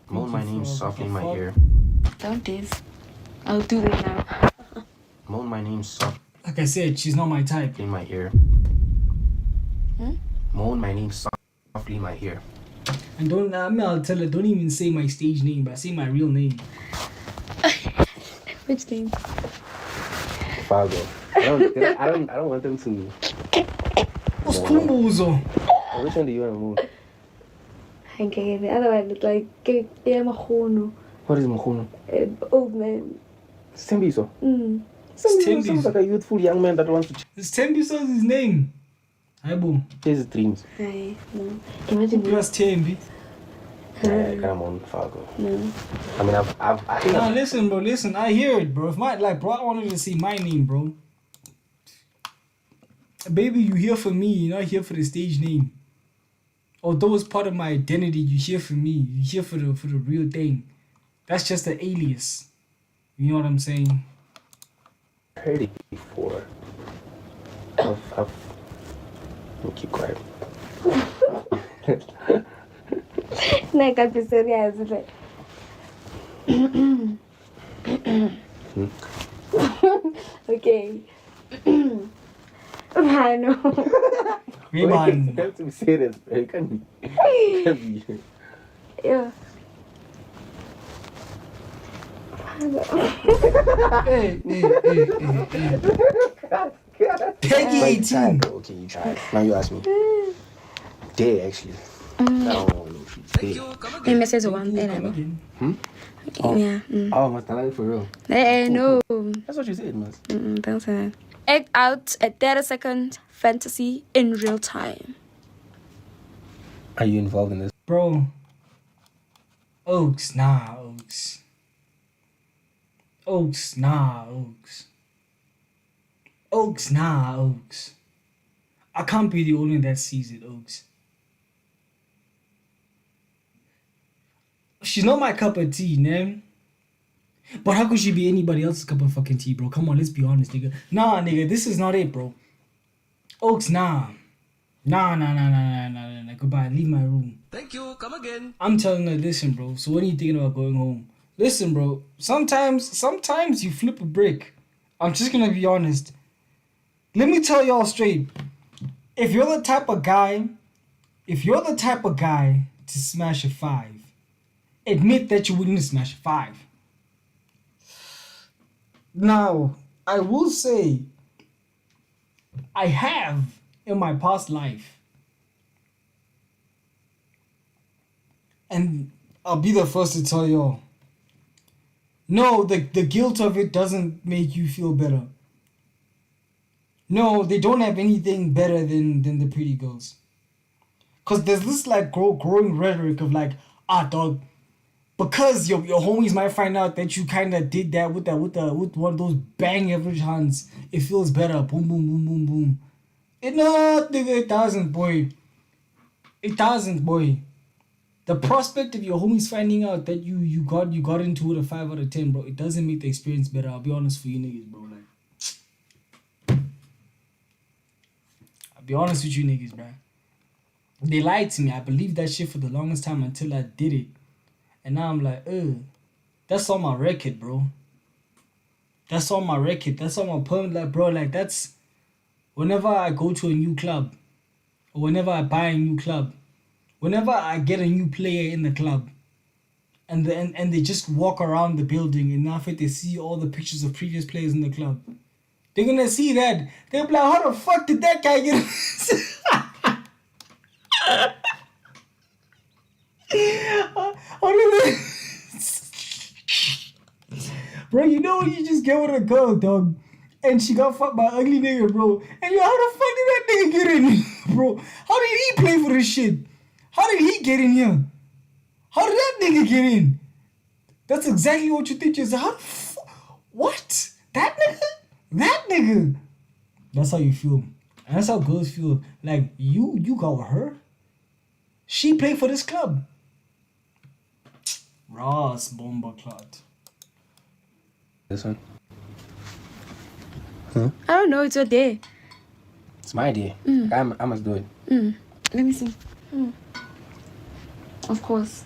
Moan my name softly in my ear. Don't this. I'll do that now. Moan my name softly Like I said, she's not my type. in my ear. Moan my name softly in my ear. And I'll tell her, don't even say my stage name, but say my real name. Which thing? Fargo. I don't want them to. What's Kumbozo? Which one do you want to move? Okay, the other one is like, Mahono. What is Mukhuno? Old man. Stembiso. Stembiso. Sounds like a youthful young man that wants to This Tembiso's his name. Hi, boom. chase his dreams. Hi, no. Imagine this. Plus Tembi. Yeah, come on, Fargo. No. I mean, I think Nah, listen, bro. Listen, I hear it, bro. If bro, I wanted to see my name, bro. Baby, you here for me. You're not here for the stage name. Although it's part of my identity, you here for me. You here for the real thing. That's just an alias. You know what I'm saying? heard it before. I'll keep quiet. No, I can't be serious. Like, okay. I know. Hey, man. You have to be serious, bro. You can't be. Yeah. Hey. Peggy You 18. tried, bro. Okay, you tried. Now you ask me. Day, actually. I don't know if it's day. Let me say one thing. Yeah. Oh, must not for real. No. That's what you said, man. Don't say that. Act out a 30-second fantasy in real time. Are you involved in this? Bro. Oaks, nah, Oaks. Oaks, nah, Oaks. Oaks, nah, Oaks. I can't be the only one that sees it, Oaks. She's not my cup of tea, man. But how could she be anybody else's cup of fucking tea, bro? Come on, let's be honest, nigga. Nah, nigga, this is not it, bro. Oaks, nah. Nah. Goodbye, leave my room. Thank you, come again. I'm telling her, listen, bro. So when are you thinking about going home? Listen, bro. Sometimes you flip a brick. I'm just gonna be honest. Let me tell y'all straight. If you're the type of guy to smash a 5, admit that you're willing to smash a 5. Now, I will say, I have in my past life. And I'll be the first to tell y'all. No, the guilt of it doesn't make you feel better. No, they don't have anything better than the pretty girls. Cause there's this like growing rhetoric of like, dog, because your homies might find out that you kind of did that with one of those bang average hands, it feels better. Boom, boom, boom, boom, boom. It doesn't, boy. It doesn't, boy. The prospect of your homies finding out that you got into it a 5 out of 10, bro, it doesn't make the experience better. I'll be honest for you niggas, bro. Like, I'll be honest with you niggas, bro. They lied to me. I believed that shit for the longest time until I did it. And now I'm like, that's on my record, bro. That's on my record. That's on my permit, like, bro. Like, that's whenever I go to a new club, or whenever I buy a new club, whenever I get a new player in the club, and they just walk around the building, and after they see all the pictures of previous players in the club, they're gonna see that. They'll be like, how the fuck did that guy get? How did they? Bro, you know when you just get with a girl, dog, and she got fucked by an ugly nigga, bro, and how the fuck did that nigga get in, bro? How did he play for this shit? How did he get in here? How did that nigga get in? That's exactly what you think. You're like, what? That nigga? That nigga? That's how you feel. And that's how girls feel. Like, you got with her? She played for this club. Ross Bomber Clot. This one? I don't know. It's your day. It's my idea. I must do it. Let me see. Of course.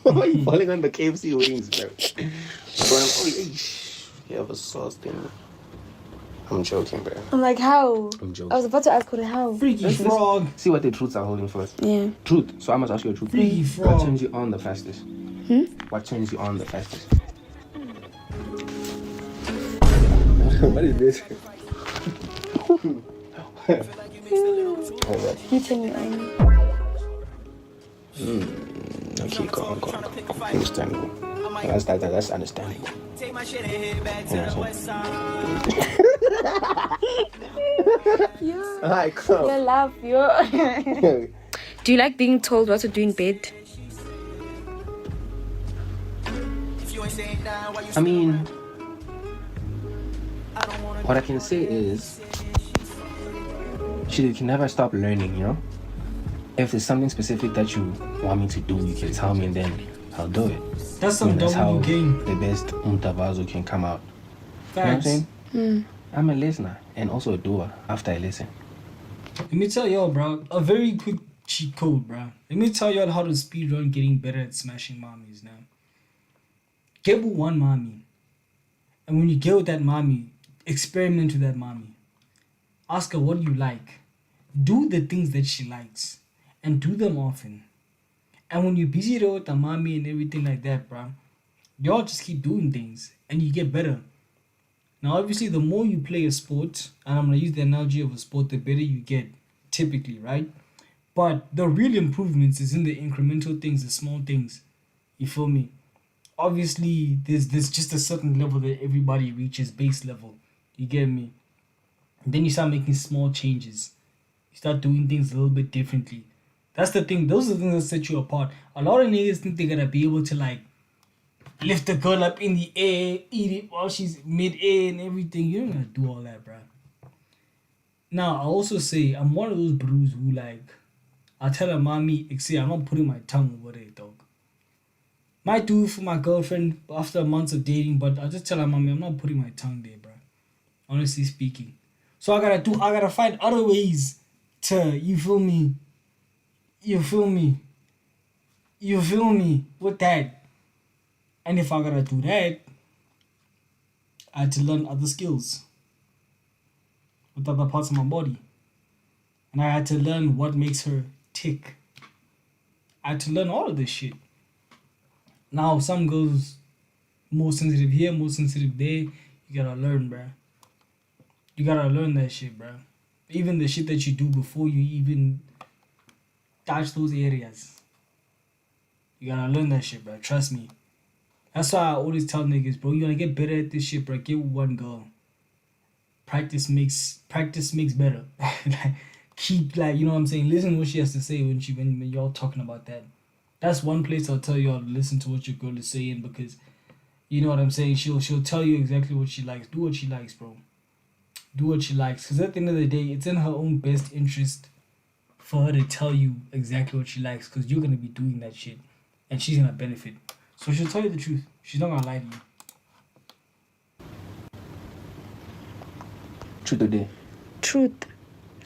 Why are you falling on the KFC wings, bro? You have a sauce thing. I'm joking, bro. I'm like, how? I'm joking. I was about to ask her how. Freaky frog. See what the truths are holding first. Yeah. Truth. So I must ask you a truth. Freaky frog. What turns you on the fastest? What turns you on the fastest? What is this? You tell me on. Okay, go on. Understandable. That's understandable. You know what I'm saying? Alright, cool. You laugh, yo. Do you like being told what to do in bed? I mean, what I can say is, you can never stop learning, you know? If there's something specific that you want me to do, you can tell me and then I'll do it. That's some That's how W game. the best Umtabazo can come out. You know what I'm Facts. saying? I'm a listener and also a doer after I listen. Let me tell y'all, bro, a very quick cheat code, bro. Let me tell y'all how to speedrun getting better at smashing mommies now. Get with one mommy. And when you get with that mommy, experiment with that mommy. Ask her what you like. Do the things that she likes. And do them often. And when you're busy there with the mommy and everything like that, bro, y'all just keep doing things. And you get better. Now, obviously, the more you play a sport, and I'm going to use the analogy of a sport, the better you get, typically, right? But the real improvements is in the incremental things, the small things. You feel me? Obviously, there's just a certain level that everybody reaches, base level. You get me? And then you start making small changes. You start doing things a little bit differently. That's the thing. Those are the things that set you apart. A lot of niggas think they're going to be able to, like, lift the girl up in the air, eat it while she's mid-air and everything. You don't gotta do all that, bro. Now, I also say, I'm one of those bros who, like, I tell her, mommy, see, I'm not putting my tongue over there, dog. Might do it for my girlfriend after months of dating, but I just tell her, mommy, I'm not putting my tongue there, bro. Honestly speaking. So I gotta find other ways to, you feel me, with that. And if I gotta do that, I had to learn other skills with other parts of my body. And I had to learn what makes her tick. I had to learn all of this shit. Now, some girls more sensitive here, more sensitive there. You gotta learn, bruh. You gotta learn that shit, bruh. Even the shit that you do before you even touch those areas. You gotta learn that shit, bruh. Trust me. That's why I always tell niggas, bro, you gotta get better at this shit, bro. Get with one girl. Practice makes better. Like, keep, like, you know what I'm saying? Listen to what she has to say when y'all talking about that. That's one place I'll tell y'all to listen to what your girl is saying, because you know what I'm saying? She'll tell you exactly what she likes. Do what she likes, bro. Do what she likes. Because at the end of the day, it's in her own best interest for her to tell you exactly what she likes, because you're gonna be doing that shit. And she's gonna benefit. So she'll tell you the truth. She's not gonna lie to you. Truth or dare? Truth.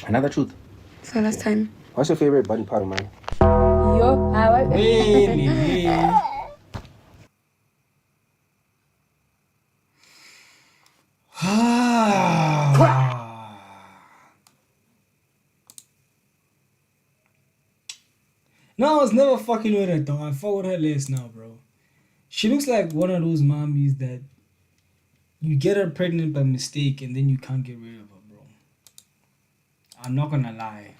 Another truth. So last time. What's your favorite body part of mine? Yo, how Really? No, I was never fucking with her though. I fuck with her less now, bro. She looks like one of those mommies that you get her pregnant by mistake and then you can't get rid of her, bro. I'm not gonna lie.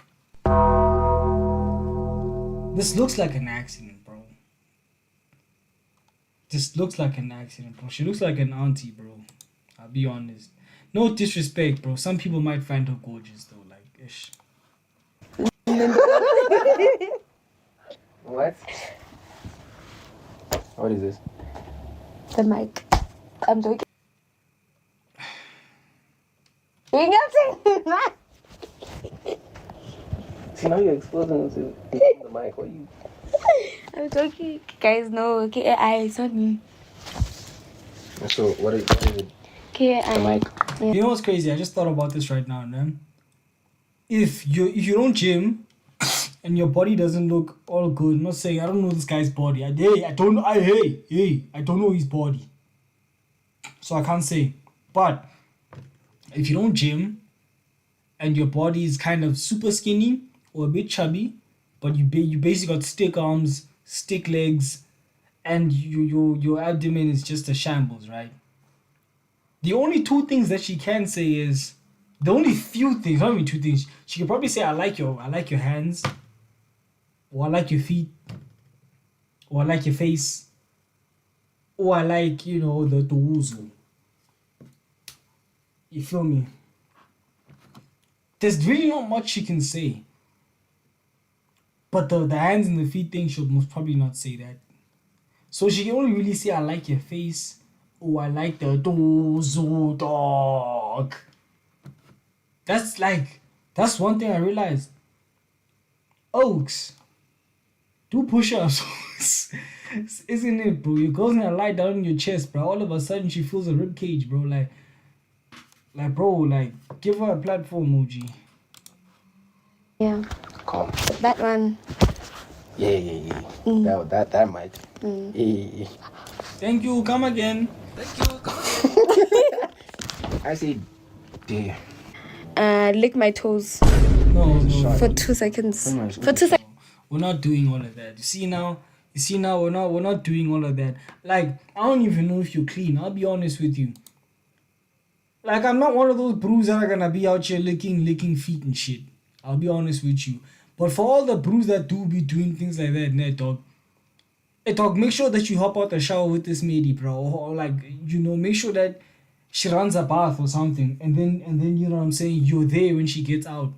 This looks like an accident, bro. This looks like an accident, bro. She looks like an auntie, bro. I'll be honest. No disrespect, bro. Some people might find her gorgeous though, like ish. What? What is this? the mic. I'm doing. You got See, now you're exposing to the mic. What you? I'm joking. Guys, no. KAI, it's not me. So, what is it? KAI. The mic. Yeah. You know what's crazy? I just thought about this right now, man. If you don't gym and your body doesn't look all good, I'm not saying I don't know this guy's body. I don't know his body. So I can't say. But if you don't gym and your body is kind of super skinny or a bit chubby, but you basically got stick arms, stick legs, and your abdomen is just a shambles, right? The only two things that she can say is the only few things, not even two things. She could probably say, I like your hands, or I like your feet, or I like your face, or I like, the uzu. You feel me? There's really not much she can say. But the hands and the feet thing, she'll most probably not say that. So she can only really say, I like your face, or I like the dozo dog. That's one thing I realized. Oaks, do push-ups. Isn't it, bro? Your girl's gonna lie down in your chest, bro. All of a sudden she feels a rib cage, bro. Bro, give her a platform, OG. Yeah. Calm. That one. Yeah. That mic. Yeah. Thank you, come again. I say, dear. Lick my toes No. for 2 seconds. Pretty much. For 2 seconds. We're not doing all of that. You see now, we're not doing all of that. I don't even know if you're clean. I'll be honest with you. I'm not one of those bros that are gonna be out here licking feet and shit. I'll be honest with you. But for all the bros that do be doing things like that, dog, make sure that you hop out the shower with this lady, bro. Or make sure that she runs a bath or something, and then you know what I'm saying, you're there when she gets out.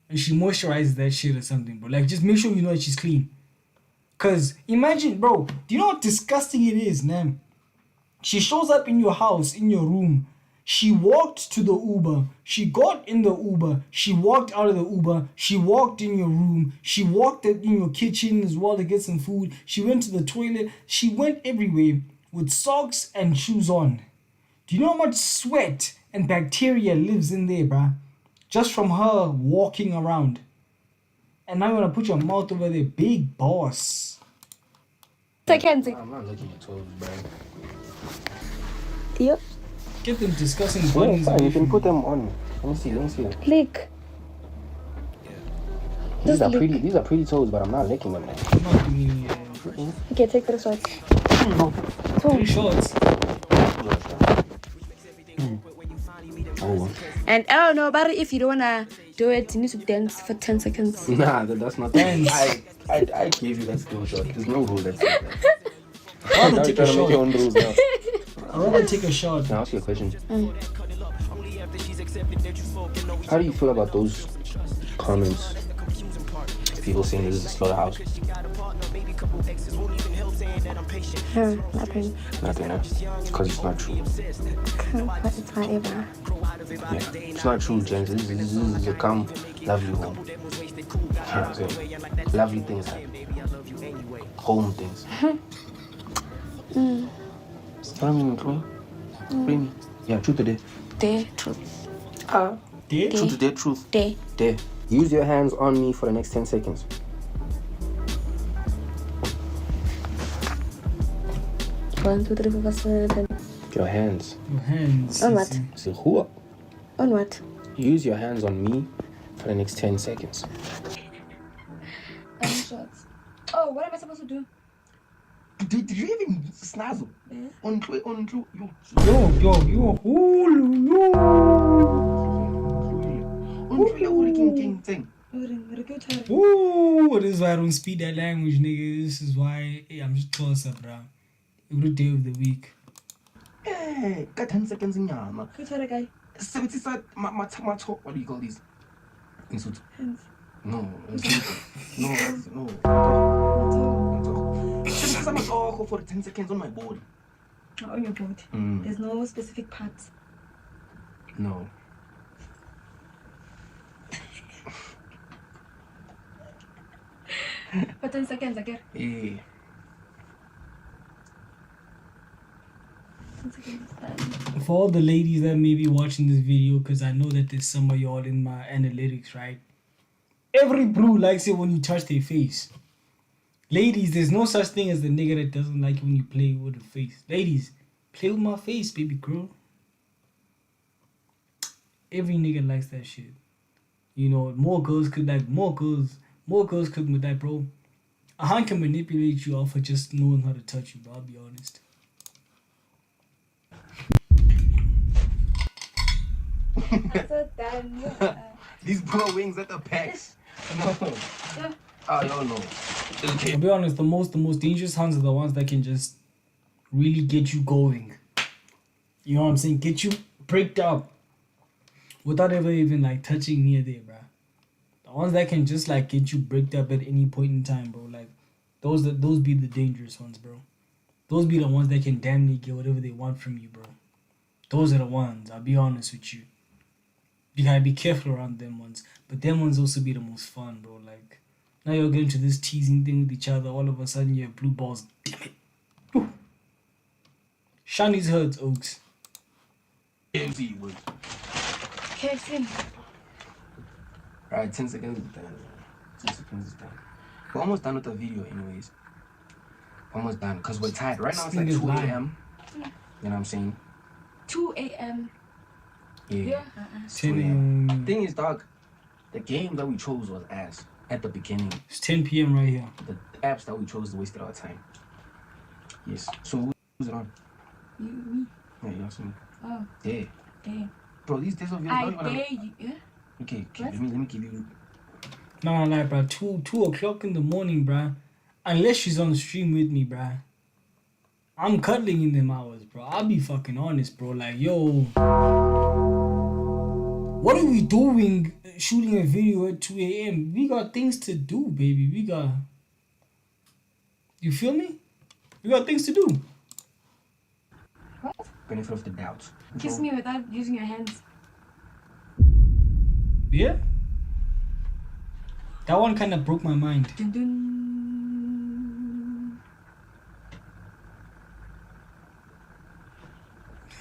And she moisturizes that shit or something, bro. Just make sure you know that she's clean. Cause imagine, bro, do you know how disgusting it is, man? She shows up in your house, in your room. She walked to the Uber. She got in the Uber. She walked out of the Uber. She walked in your room. She walked in your kitchen as well to get some food. She went to the toilet. She went everywhere with socks and shoes on. Do you know how much sweat and bacteria lives in there, bruh? Just from her walking around. And now you want to put your mouth over there. Big boss. Seconds. I'm not looking at toes, bro. Yep. Get them discussing Yeah, buttons. fine. away You can from put me. them on. Let me see. Lick. These are lick. pretty. These are pretty toes, but I'm not licking them. Man. I'm not doing Okay, take 3 shots. 3 shots. Oh. And I don't know about it. If you don't wanna do it, you need to dance for 10 seconds. Nah, that's not. Dance. I gave you that skill shot. There's no rule that's like that. I'd Now rather you're take a trying to make your shot. own rules now. I'd rather take a shot. Now ask you a question. How do you feel about those comments? People saying this is a slaughterhouse. Nothing. Nothing, because it's not true. But it's not ever. Yeah, it's not true, gents. This is a calm, lovely home. You know what I'm saying? Lovely things happen. Home things. What I mean, Chloe? Bring me. Yeah, truth today. There, truth. Oh. Dare? Dare. Truth or dare? Truth. Dare. Dare. Use your hands on me for the next 10 seconds. One, two, three, four, five, six, 7, 10. Your hands. Your hands. On you what? see. So who? On what? Use your hands on me for the next 10 seconds. Shots. Oh, what am I supposed to do? Did you even snazzle? Yeah. On. Yo. Ooh, this is why I don't speak that language, nigga. This is why I'm just closer, bro. Every day of the week. Hey, got 10 seconds in yama. Good try, guy. 70 side, what do you call these? Insult. Hands. No. No. I'm for 10 seconds on my body. Oh, on your body. There's no specific parts. No. For 10 seconds, again. Yeah. 10 seconds. Done. For all the ladies that may be watching this video, because I know that there's some of y'all in my analytics, right? Every brew likes it when you touch their face. Ladies, there's no such thing as the nigga that doesn't like it when you play with the face. Ladies, play with my face, baby girl. Every nigga likes that shit. You know, more girls could with that, bro. A hand can manipulate you off for just knowing how to touch you, bro. I'll be honest. I'm so done. These bro wings at the pecs. No. Yeah. Oh, y'all know. I'll be honest, the most dangerous hands are the ones that can just really get you going. You know what I'm saying? Get you breaked up without ever even like touching near there, bro. The ones that can just like get you breaked up at any point in time, bro. Like those be the dangerous ones, bro. Those be the ones that can damn near get whatever they want from you, bro. Those are the ones, I'll be honest with you. You gotta be careful around them ones. But them ones also be the most fun, bro. Like, now you're getting to this teasing thing with each other. All of a sudden you have blue balls. Damn it. Whew. Shani's hurts, Oaks. KFC words. KFC. Alright, 10 seconds is done. 10 seconds is done. We're almost done with the video anyways. Almost done, because we're tired. Right now it's like 2 a.m. You know what I'm saying? 2 a.m. Yeah. 10 a.m. Thing is, dog, the game that we chose was ass at the beginning. It's 10 p.m. right here. The apps that we chose wasted our time. Yes. So who's it on? You, me. Yeah, you asked me. Oh, Yeah. damn. Bro, these days of yours I don't even dare you. Yeah? Okay, What? let me give you. Nah, bro. 2 o'clock in the morning, bro. Unless she's on the stream with me, bro. I'm cuddling in them hours, bro. I'll be fucking honest, bro. Like, yo, what are we doing shooting a video at 2 a.m.? We got things to do, baby. You feel me? We got things to do. What? Benefit of the doubt. Kiss me without using your hands. Yeah? That one kind of broke my mind. Dun, dun.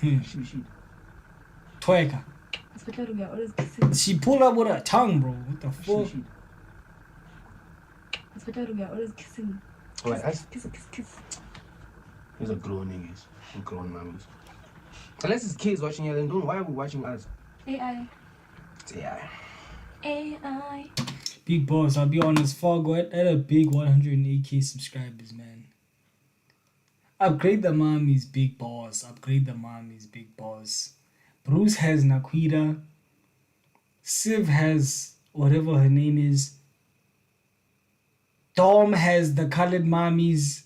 She. Twerker. It's better we are always kissing. She pulled up with her tongue, bro. What the fuck? She. It's better we are always kissing. Alright, that's. Kiss. These are grown niggas and grown mommies. Unless it's kids watching you, then don't. Why are we watching us? AI. It's AI. AI. Big boss, I'll be honest, Fargo at a big 108k subscribers, man. Upgrade the mommies, big boss. Upgrade the mommies, big boss. Bruce has Naquita. Siv has whatever her name is. Dom has the colored mommies.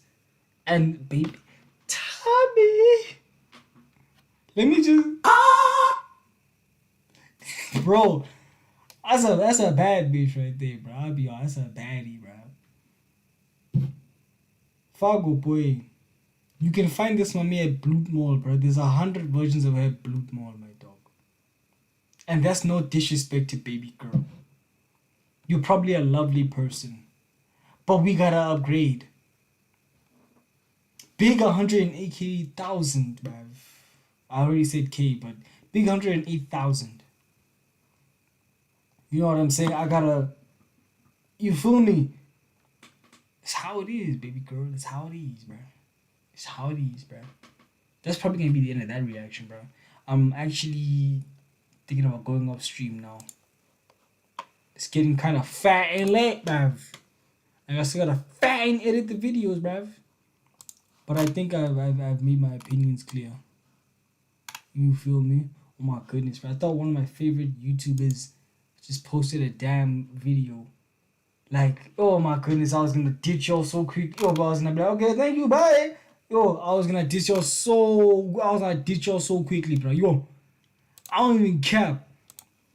And baby Tommy. Let me just bro. That's a bad bitch right there, bro. I'll be honest, that's a baddie, bro. Fargo boy. You can find this mommy at Bloot Mall, bro. There's 100 versions of her at Bloot Mall, my dog. And that's no disrespect to baby girl. You're probably a lovely person. But we gotta upgrade. Big 108,000, bruv. I already said K, but big 108,000. You know what I'm saying? I gotta, you feel me? It's how it is, baby girl. It's how it is, bro. It's how it is, bro. That's probably gonna be the end of that reaction, bro. I'm actually thinking about going off stream now. It's getting kind of fat and late, bruv. I still gotta fat and edit the videos, bruv. But I think I've made my opinions clear. You feel me? Oh my goodness, bro. I thought one of my favorite YouTubers just posted a damn video. Like, oh my goodness, I was gonna ditch y'all so quick. Yo, but I was gonna be like, okay, thank you, bye. Yo, I was gonna ditch y'all so quickly, bro. Yo, I don't even care.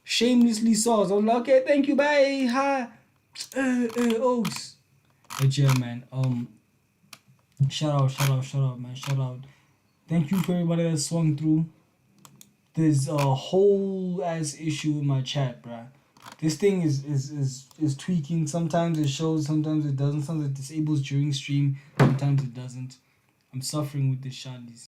Shamelessly sauce. I was like, okay, thank you, bye. Hi. Oaks. But yeah, man. Shout out, man. Shout out. Thank you for everybody that swung through. There's a whole ass issue with my chat, bruh. This thing is tweaking. Sometimes it shows, sometimes it doesn't. Sometimes it disables during stream, sometimes it doesn't. I'm suffering with this shot.